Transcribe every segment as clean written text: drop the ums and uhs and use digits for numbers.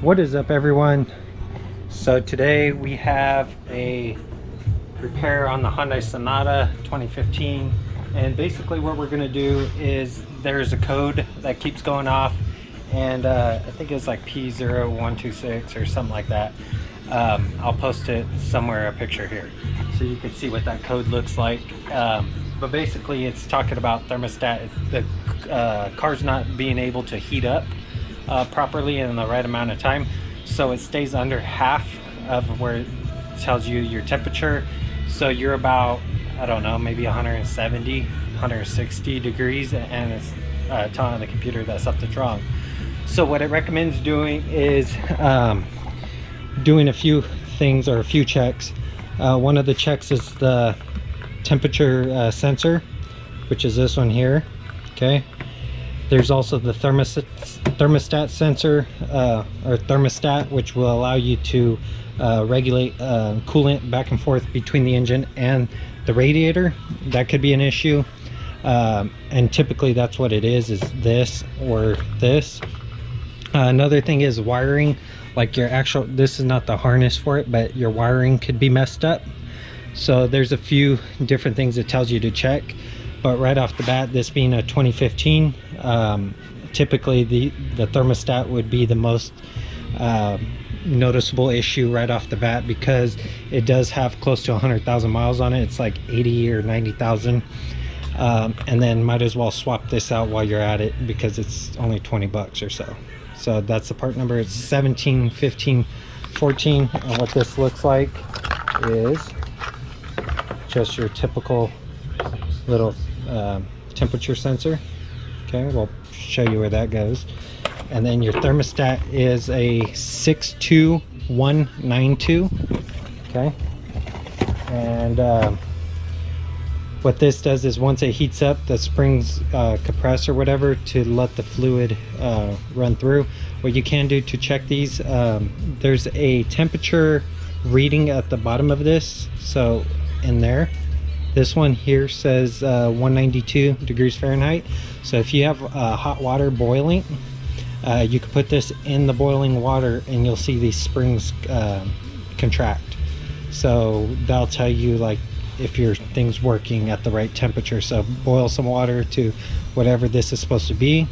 What is up, everyone? So today we have a repair on the Hyundai Sonata 2015, and basically what we're going to do is there's a code that keeps going off, and I think it's like P0128 or something like that. I'll post it somewhere, a picture here, so you can see what that code looks like. But basically it's talking about thermostat, the car's not being able to heat up properly in the right amount of time, so it stays under half of where it tells you your temperature. So you're about, I don't know, maybe 170 160 degrees, and it's telling the computer that something's wrong. So what it recommends doing is doing a few things, or a few checks. One of the checks is the temperature sensor, which is this one here. Okay, there's also the thermostat sensor, or thermostat, which will allow you to regulate coolant back and forth between the engine and the radiator. That could be an issue, and typically that's what it is this or this. Another thing is wiring, like your actual, this is not the harness for it, but your wiring could be messed up. So there's a few different things it tells you to check, but right off the bat, this being a 2015, typically the thermostat would be the most noticeable issue right off the bat, because it does have close to 100,000 miles on it. It's like 80 or 90,000, and then might as well swap this out while you're at it, because it's only 20 bucks or so. So that's the part number. It's 171514, and what this looks like is just your typical little temperature sensor. Okay, we'll show you where that goes. And then your thermostat is a 62192. Okay, and what this does is once it heats up, the springs compress or whatever to let the fluid run through. What you can do to check these, there's a temperature reading at the bottom of this. So in there, this one here says 192 degrees Fahrenheit. So if you have hot water boiling, you can put this in the boiling water and you'll see these springs contract. So that'll tell you like if your thing's working at the right temperature. So boil some water to whatever this is supposed to be,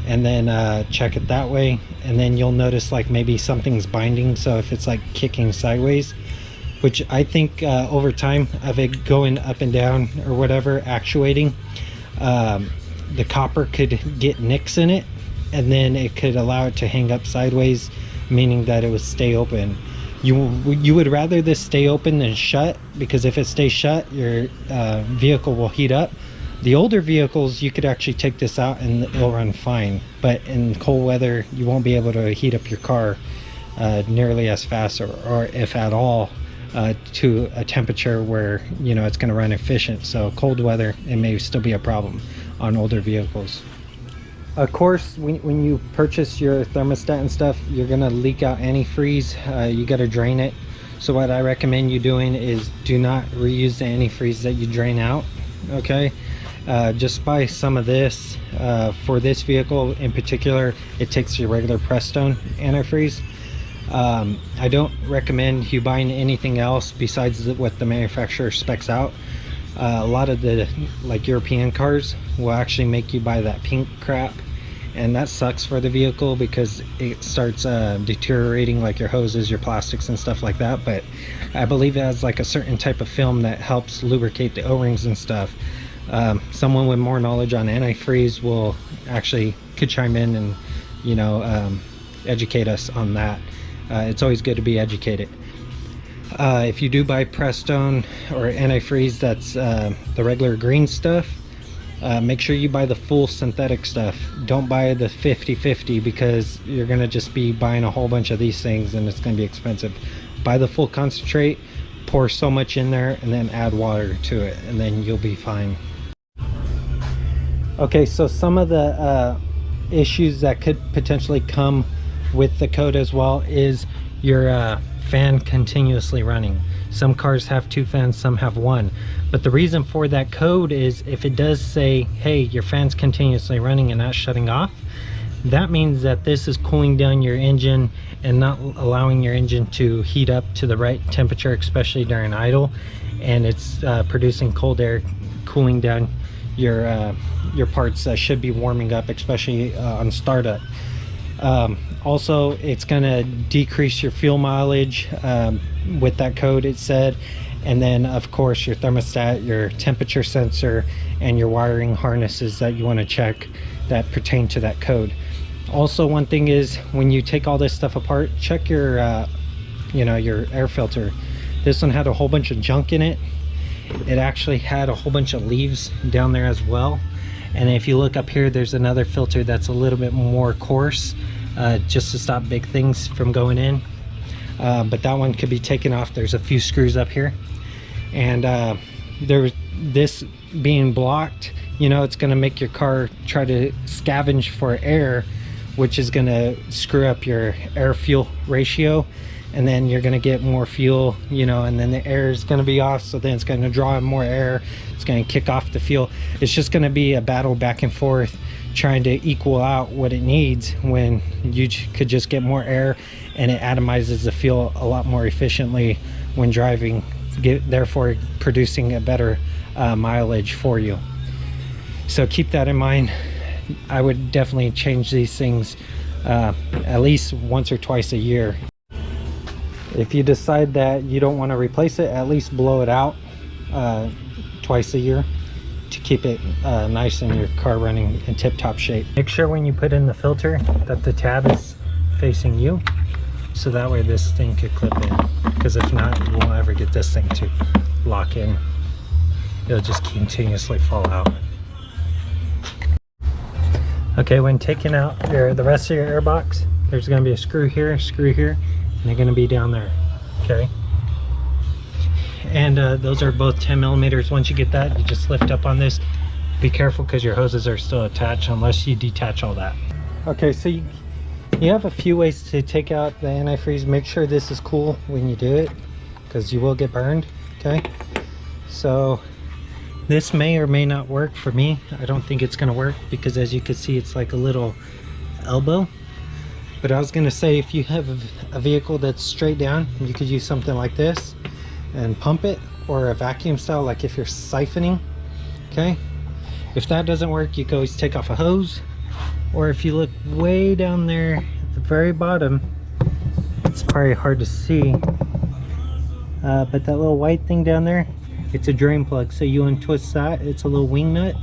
and then check it that way, and then you'll notice like maybe something's binding. So if it's like kicking sideways, which I think over time of it going up and down or whatever, actuating, the copper could get nicks in it, and then it could allow it to hang up sideways, meaning that it would stay open. You would rather this stay open than shut, because if it stays shut, your vehicle will heat up. The older vehicles, you could actually take this out and it'll run fine, but in cold weather you won't be able to heat up your car nearly as fast, or if at all, to a temperature where you know it's going to run efficient. So cold weather, it may still be a problem on older vehicles. Of course, when you purchase your thermostat and stuff, you're gonna leak out antifreeze. You gotta drain it. So what I recommend you doing is do not reuse the antifreeze that you drain out. Okay, just buy some of this. For this vehicle in particular, it takes your regular Prestone antifreeze. I don't recommend you buying anything else besides what the manufacturer specs out. A lot of the like European cars will actually make you buy that pink crap, and that sucks for the vehicle because it starts deteriorating like your hoses, your plastics and stuff like that. But I believe it has like a certain type of film that helps lubricate the O-rings and stuff. Someone with more knowledge on antifreeze could chime in and educate us on that. It's always good to be educated. If you do buy Prestone or antifreeze, that's the regular green stuff, make sure you buy the full synthetic stuff. Don't buy the 50-50, because you're going to just be buying a whole bunch of these things and it's going to be expensive. Buy the full concentrate, pour so much in there, and then add water to it, and then you'll be fine. Okay, so some of the issues that could potentially come with the code as well is your fan continuously running. Some cars have 2 fans, some have 1, but the reason for that code is if it does say, hey, your fan's continuously running and not shutting off, that means that this is cooling down your engine and not allowing your engine to heat up to the right temperature, especially during idle, and it's producing cold air, cooling down your parts that should be warming up, especially on startup. Also, it's going to decrease your fuel mileage with that code, it said. And then of course your thermostat, your temperature sensor, and your wiring harnesses that you want to check that pertain to that code. Also, one thing is, when you take all this stuff apart, check your you know, your air filter. This one had a whole bunch of junk in it. It actually had a whole bunch of leaves down there as well. And if you look up here, there's another filter that's a little bit more coarse, just to stop big things from going in. But that one could be taken off. There's a few screws up here, and this being blocked, you know, it's going to make your car try to scavenge for air, which is going to screw up your air fuel ratio, and then you're going to get more fuel, you know, and then the air is going to be off, so then it's going to draw in more air, it's going to kick off the fuel. It's just going to be a battle back and forth trying to equal out what it needs, when you could just get more air and it atomizes the fuel a lot more efficiently when driving, therefore producing a better mileage for you. So keep that in mind. I would definitely change these things at least once or twice a year. If you decide that you don't want to replace it, at least blow it out twice a year to keep it nice and your car running in tip-top shape. Make sure when you put in the filter that the tab is facing you, so that way this thing could clip in, because if not, you won't ever get this thing to lock in. It'll just continuously fall out. Okay, when taking out the rest of your air box, there's going to be a screw here, and they're going to be down there. Okay, and those are both 10 millimeters. Once you get that, you just lift up on this. Be careful, because your hoses are still attached unless you detach all that. Okay, so you have a few ways to take out the antifreeze. Make sure this is cool when you do it, because you will get burned. Okay, so this may or may not work for me. I don't think it's going to work, because as you can see, it's like a little elbow. But I was going to say, if you have a vehicle that's straight down, you could use something like this and pump it, or a vacuum style, like if you're siphoning. Okay, if that doesn't work, you can always take off a hose, or if you look way down there at the very bottom, it's probably hard to see, but that little white thing down there, it's a drain plug. So you untwist that, it's a little wing nut,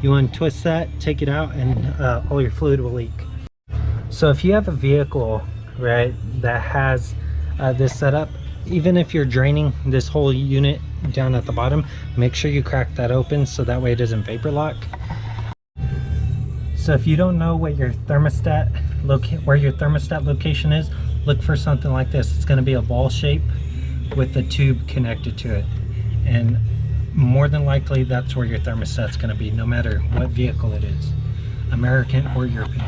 you untwist that, take it out, and all your fluid will leak. So if you have a vehicle, right, that has this setup, even if you're draining this whole unit down at the bottom, make sure you crack that open so that way it doesn't vapor lock. So if you don't know what your thermostat where your thermostat location is, look for something like this. It's going to be a ball shape with a tube connected to it, and more than likely that's where your thermostat's going to be, no matter what vehicle it is, American or European.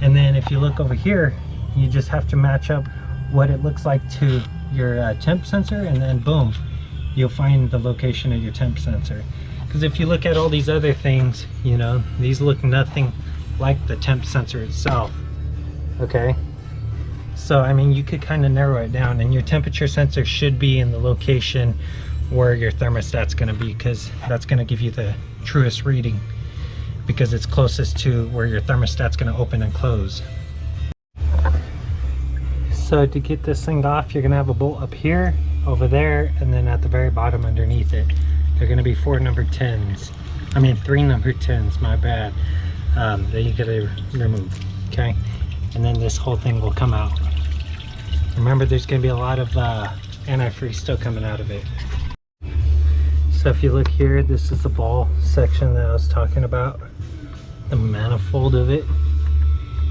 And then if you look over here, you just have to match up what it looks like to your temp sensor, and then boom, you'll find the location of your temp sensor. Because if you look at all these other things, you know, these look nothing like the temp sensor itself. Okay, so I mean, you could kind of narrow it down, and your temperature sensor should be in the location where your thermostat's going to be, because that's going to give you the truest reading, because it's closest to where your thermostat's going to open and close. So to get this thing off, you're going to have a bolt up here, over there, and then at the very bottom underneath it. They're going to be 3 number 10s, my bad, that you got to remove. Okay, and then this whole thing will come out. Remember, there's going to be a lot of antifreeze still coming out of it. So if you look here, this is the ball section that I was talking about, the manifold of it.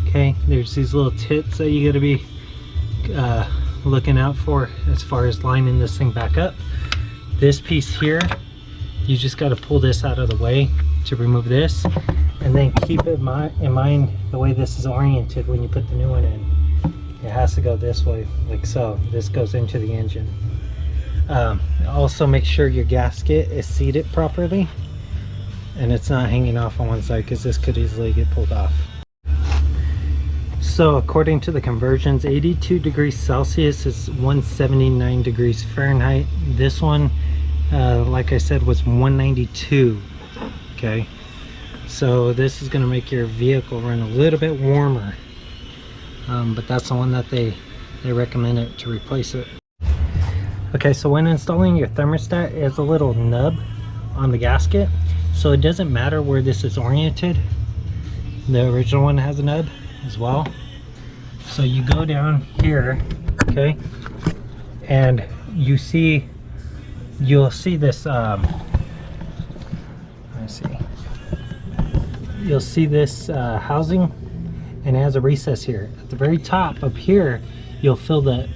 Okay, there's these little tips that you got to be looking out for as far as lining this thing back up. This piece here, you just got to pull this out of the way to remove this, and then keep it in mind the way this is oriented when you put the new one in. It has to go this way, like so. This goes into the engine. Also make sure your gasket is seated properly and it's not hanging off on one side, because this could easily get pulled off. So according to the conversions, 82 degrees Celsius is 179 degrees Fahrenheit. This one, like I said, was 192. Okay, so this is going to make your vehicle run a little bit warmer, but that's the one that they recommend it to replace it. Okay, so when installing your thermostat, it has a little nub on the gasket, so it doesn't matter where this is oriented. The original one has a nub as well. So you go down here, okay, and you'll see this you'll see this housing, and it has a recess here. At the very top up here, you'll feel the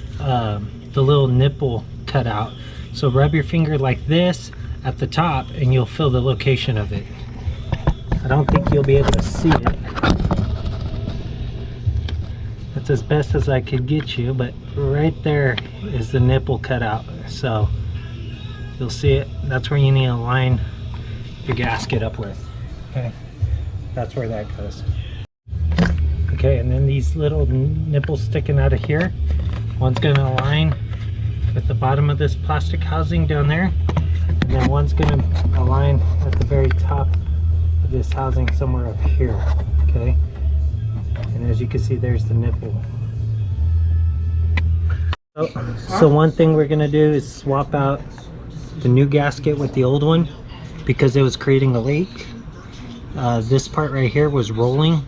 little nipple cut out. So rub your finger like this at the top and you'll feel the location of it. I don't think you'll be able to see it. That's as best as I could get you, but right there is the nipple cut out. So you'll see it. That's where you need to line your gasket up with. Okay, that's where that goes. Okay, and then these little nipples sticking out of here, one's going to align with the bottom of this plastic housing down there, and then one's going to align at the very top of this housing somewhere up here. Okay, and as you can see, there's the nipple. So one thing we're going to do is swap out the new gasket with the old one because it was creating a leak. This part right here was rolling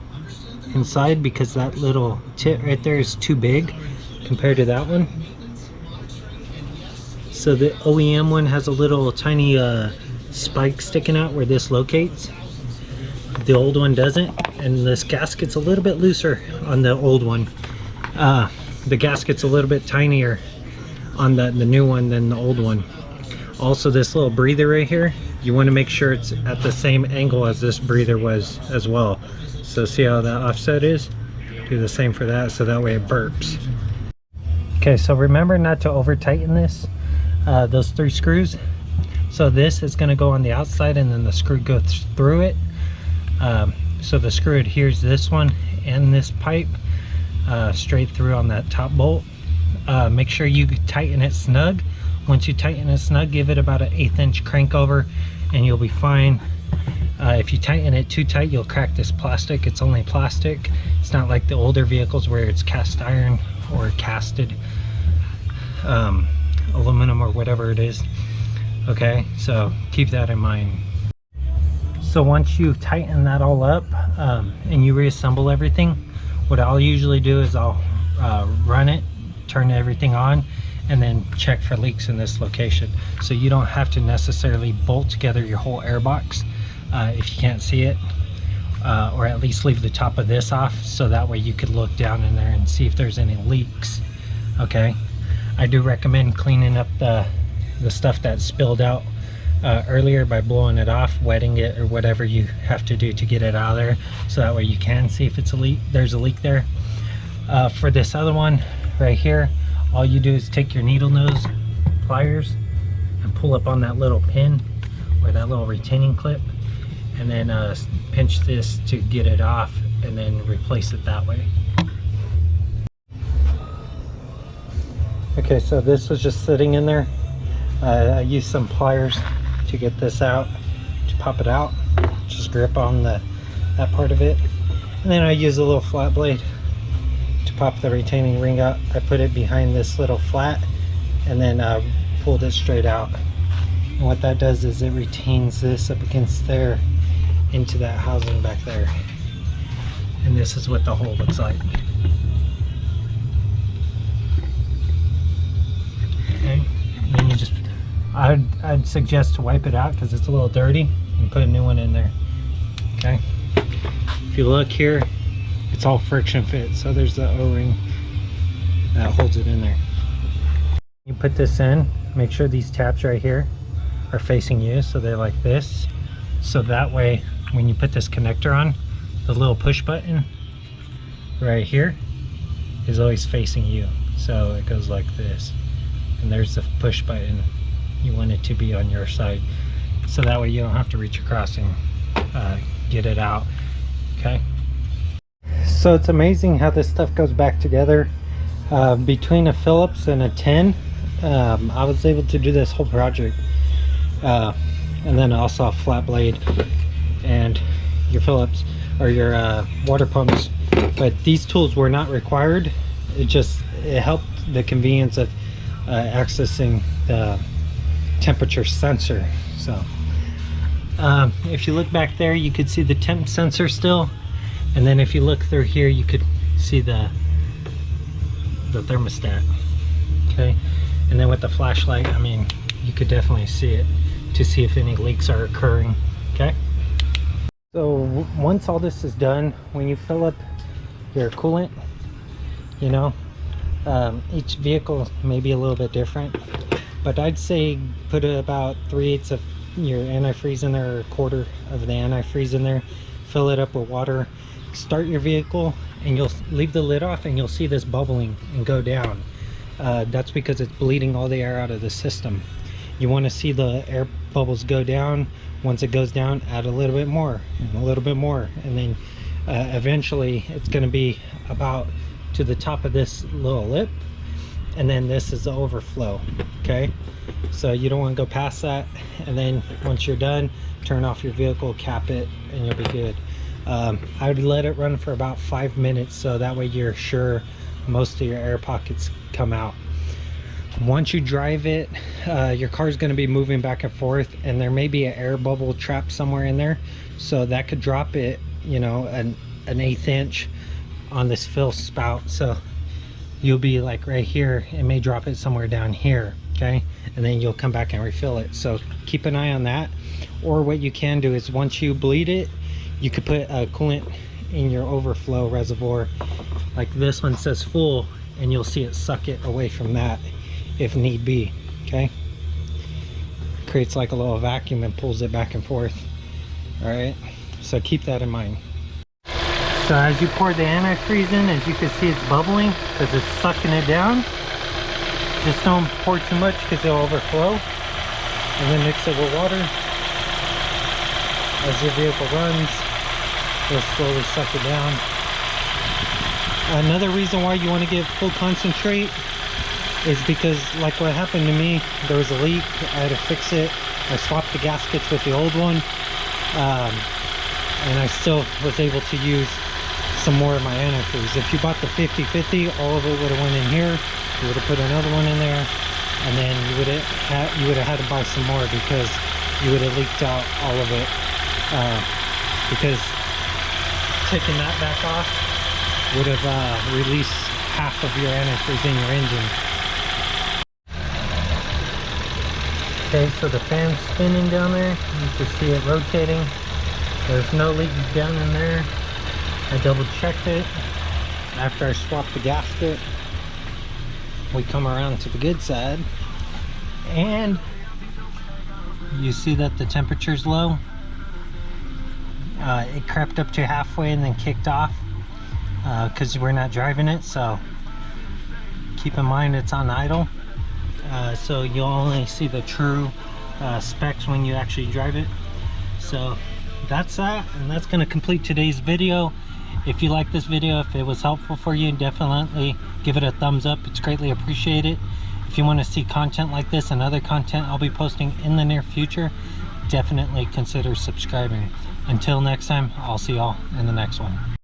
inside because that little tit right there is too big compared to that one. So the OEM one has a little tiny spike sticking out where this locates. The old one doesn't, and this gasket's a little bit looser on the old one. The gasket's a little bit tinier on the new one than the old one. Also, this little breather right here, you want to make sure it's at the same angle as this breather was as well. So see how that offset is? Do the same for that, so that way it burps. Okay, so remember not to over tighten this, those 3 screws. So this is going to go on the outside and then the screw goes through it. So the screw adheres this one and this pipe straight through on that top bolt. Make sure you tighten it snug. Once you tighten it snug, give it about an 1/8 inch crank over and you'll be fine. If you tighten it too tight, you'll crack this plastic. It's only plastic. It's not like the older vehicles where it's cast iron or casted aluminum or whatever it is. Okay, so keep that in mind. So once you tighten that all up and you reassemble everything, what I'll usually do is I'll run it, turn everything on, and then check for leaks in this location. So you don't have to necessarily bolt together your whole airbox if you can't see it, or at least leave the top of this off so that way you could look down in there and see if there's any leaks. Okay, I do recommend cleaning up the stuff that spilled out earlier by blowing it off, wetting it, or whatever you have to do to get it out of there, so that way you can see if it's a leak. There's a leak there. For this other one right here, all you do is take your needle nose pliers and pull up on that little pin or that little retaining clip, and then pinch this to get it off and then replace it that way. Okay, so this was just sitting in there. I used some pliers to get this out, to pop it out. Just grip on that part of it, and then I use a little flat blade to pop the retaining ring out. I put it behind this little flat and then pulled it straight out. And what that does is it retains this up against there into that housing back there. And this is what the hole looks like. Okay, and then you just, I'd suggest to wipe it out because it's a little dirty, and put a new one in there. Okay, if you look here, it's all friction fit, so there's the O-ring that holds it in there. You put this in, make sure these tabs right here are facing you, so they're like this, so that way when you put this connector on, the little push button right here is always facing you, so it goes like this, and there's the push button. You want it to be on your side, so that way you don't have to reach across and get it out. Okay, So it's amazing how this stuff goes back together. Between a Phillips and a 10, I was able to do this whole project. And then also a flat blade and your Phillips or your water pumps. But these tools were not required. It helped the convenience of accessing the temperature sensor. So if you look back there, you could see the temp sensor still, and then if you look through here, you could see the thermostat. Okay, and then with the flashlight, I mean, you could definitely see it to see if any leaks are occurring. Okay, so once all this is done, when you fill up your coolant, you know, each vehicle may be a little bit different, but I'd say put about 3/8 of your antifreeze in there, or a quarter of the antifreeze in there, fill it up with water, start your vehicle, and you'll leave the lid off and you'll see this bubbling and go down. That's because it's bleeding all the air out of the system. You want to see the air bubbles go down. Once it goes down, add a little bit more and a little bit more, and then eventually it's going to be about to the top of this little lip, and then this is the overflow. Okay, so you don't want to go past that, and then once you're done, turn off your vehicle, cap it, and you'll be good. I would let it run for about 5 minutes, so that way you're sure most of your air pockets come out. Once you drive it, your car is going to be moving back and forth, and there may be an air bubble trapped somewhere in there, so that could drop it, you know, an 1/8 inch on this fill spout. So you'll be like right here, it may drop it somewhere down here. Okay, and then you'll come back and refill it. So keep an eye on that. Or what you can do is, once you bleed it, you could put coolant in your overflow reservoir, like this one says full, and you'll see it suck it away from that if need be. Okay, creates like a little vacuum and pulls it back and forth. All right, so keep that in mind. So as you pour the antifreeze in, as you can see, it's bubbling because it's sucking it down. Just don't pour too much because it'll overflow, and then mix it with water. As your vehicle runs, it'll slowly suck it down. Another reason why you want to get full concentrate is because, like what happened to me, there was a leak. I had to fix it. I swapped the gaskets with the old one, and I still was able to use some more of my antifreeze. If you bought the 50/50, all of it would have went in here. You would have put another one in there, and then you would have had to buy some more because you would have leaked out all of it. Because taking that back off would have released half of your antifreeze in your engine. Okay, so the fan's spinning down there. You can see it rotating. There's no leaks down in there. I double checked it after I swapped the gasket. We come around to the good side, and you see that the temperature's low. It crept up to halfway and then kicked off because we're not driving it, so keep in mind it's on idle. So you'll only see the true specs when you actually drive it. So that's that, and that's going to complete today's video. If you like this video, if it was helpful for you, definitely give it a thumbs up. It's greatly appreciated. If you want to see content like this and other content I'll be posting in the near future, definitely consider subscribing. Until next time, I'll see y'all in the next one.